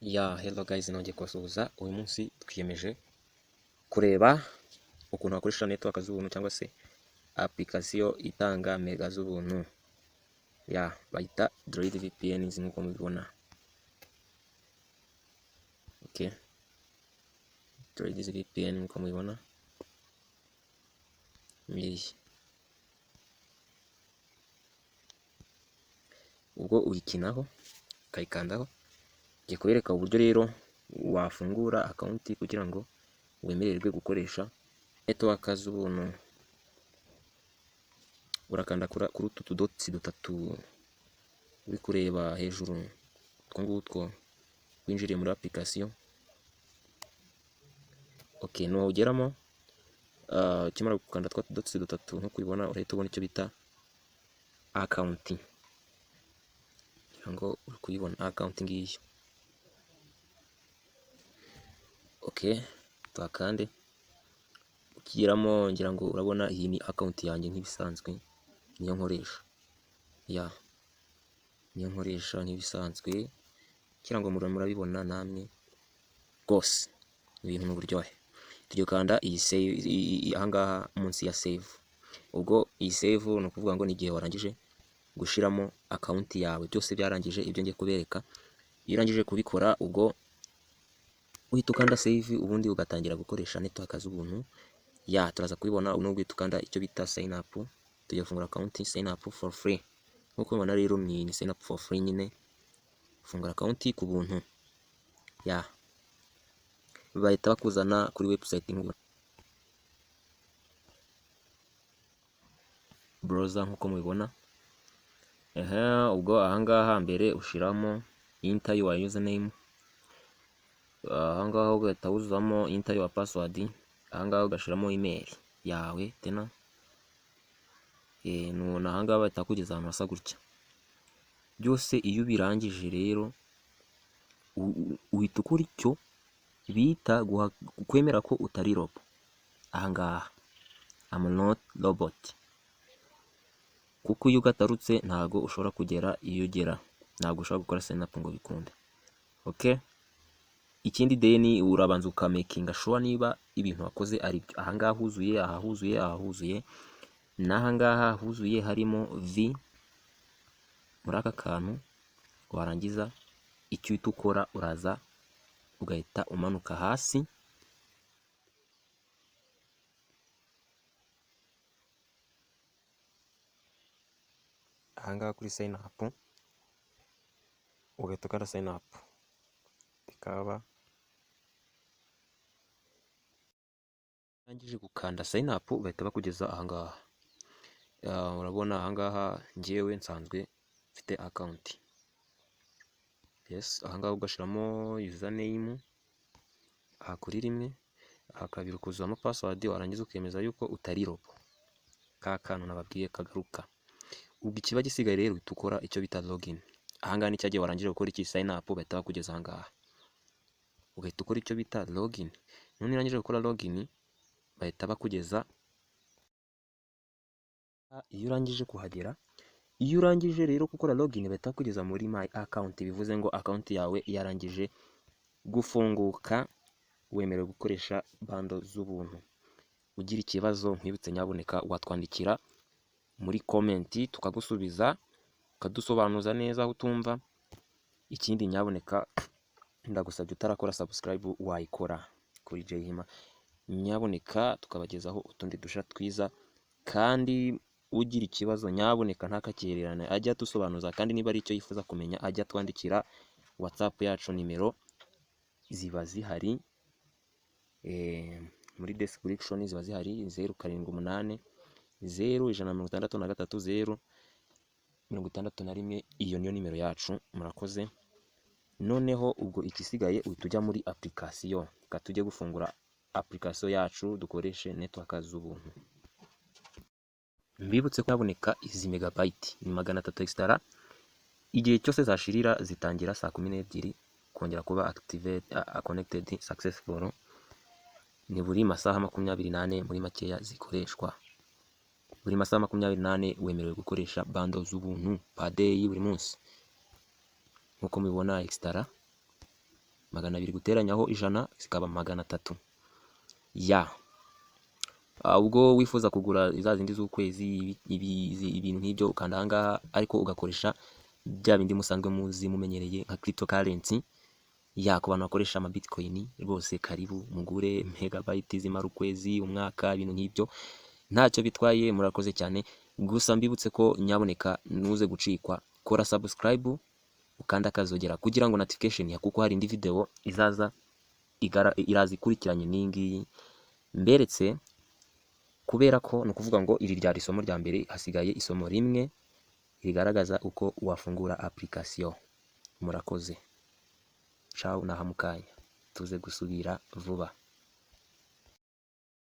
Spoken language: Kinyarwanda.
Hello guys, nongeye kubasuhuza. Uyu munsi twiyemeje kureba ukuntu wakoresha network z'ubuntu cyangwa se application itanga mega z'ubuntu. Bayita Droid VPN nk'uko mubibona. Okay. Droid VPN nk'uko mubibona. Ubwo uyikinaho ukayikandaho ngiye kubereka uburyo rero wafungura account kugira ngo wemererwe gukoresha network z'ubuntu. Urakanda kuri utu tudotsi dutatu uri kureba hejuru ngutwo winjiriye muri application. Okay, no ugeramo kimara gukanda twa tudotsi dutatu nko kubibona urahita ubona icyo bita account. Ngo uri kuyibona account ngiyo. Okay, twakande ukigiramo ngira ngo urabona iyi ni account yanjye nk'ibisanzwe niyo nkoresha. Niyo nkoresha nk'ibisanzwe kugira ngo murabibona namwe rwose ibintu mu buryohe. Tujye kanda iyi save ahangaha munsi ya save. Ubwo iyi save no kuvuga ngo ni igihe warangije gushiramo account yawe, byose byarangije ibyo ngiye kubereka. Iyo urangije kubikora ubwo uhita ukanda save, ubundi ugatangira gukoresha network z'ubuntu. Turaza kubibona nubwo uhita ukanda icyo bita sign up. Tujye fungura account, sign up for free. Nkuko mubona rero ni sign up for free nyine. Fungura account ku buntu. Bahita bakuzana kuri website browser nkuko mubibona. Ubwo ahangaha mbere ushiramo enter your username. Ahangaha ugahita wuzuzamo enter your password. Ahangaha ugashiramo email yawe tena. None ahangaha bahita kugeza ahantu hasa gutya. Byose iyo birangije rero uhita ukora icyo bita kwemera ko utari robo. Ahangaha I'm not robot. Kuko iyo ugatarutse ntago ushobora kugera iyo ugera, ntago ushobora gukora sign up ngo bikunde. Okay, ikindi deni urabanza ukamakinga sure niba ibintu wakoze ari byo. Ahangaha huzuye, aha huzuye, aha huzuye, n'ahangaha huzuye harimo V muri aka kantu. Warangiza icyo uhita ukora uraza ugahita umanuka hasi. Ahangaha kuri sign up ugahita ukanda sign up. Bikaba urangije gukanda sign up ugahita bakugeza ahangaha. Urabona ahangaha njyewe nsanzwe mfite account. Ahangaha ugashiramo username aha kuri rimwe, aha kabiri ukuzuzamo password, warangiza ukemeza yuko utari robo. Ka kantu nababwiye kagaruka. Ubwo ikiba gisigaye rero uhita ukora icyo bita login. Ahangaha ni cyagiye warangije gukora iki sign up bahita bakugeza ahangaha. Ugahita ukora icyo bita login. None urangije gukora login bahita bakugeza. Iyo urangije kuhagera, iyo urangije rero gukora login bahita bakugeza muri my account. Bivuze ngo account yawe yarangije gufunguka, wemerewe gukoresha bando z'ubuntu. Ugira ikibazo nkwibutse nyaboneka watwandikira muri comment tukagusubiza, ukadusobanuza neza aho utumva. Ikindi nyaboneka ndagusabye utarakora subscribe wayikora kuri Jhima. Nyaboneka tukabagezaho utundi dusha twiza, kandi ugira ikibazo nyaboneka ntakakererane ajya dusobanuza, kandi niba ari icyo yifuza kumenya ajya twandikira WhatsApp yacu. Nimero ziba zihari muri description, ziba zihari 078 0163 061. Iyo niyo nimero yacu. Murakoze. Noneho ubwo ikisigaye uhita ujya muri application, tujye gufungura application yacu dukoreshe network z'ubuntu. Mbibutse ko yaboneka izi megabyte ni 300 extra. Igihe cyose zashirira zitangira saa 12 kongera kuba connected successful. Ni buri masaha 28 muri makeya zikoreshwa. Buri masaha 28 wemerewe gukoresha bando z'ubuntu per day buri munsi. Nkuko mubibona extra 200 guteranyaho 100 zikaba 300 ya ubwo wifuza kugura za zindi z'ukwezi ibintu nk'ibyo ukanda ahangaha, ariko ugakoresha bya bindi musanzwe muzi mumenyereye nka cryptocurrency ya ku bantu bakoresha ama bitcoin. Rwose karibu mugure megabyte zimara ukwezi, umwaka, ibintu nk'ibyo ntacyo bitwaye. Murakoze cyane, gusa mbibutse ko nyaboneka nuze gucikwa, kora subscribe ukanda akazogera kugira ngo notification ya kuko hari indi video izaza iraza ikurikiranye n'ingiyi mberetse, kubera ko nukuvuga ngo iri ryari isomo rya mbere, hasigaye isomo rimwe rigaragaza uko wafungura application. Murakoze, ciao nahamukanya tuze gusubira vuba.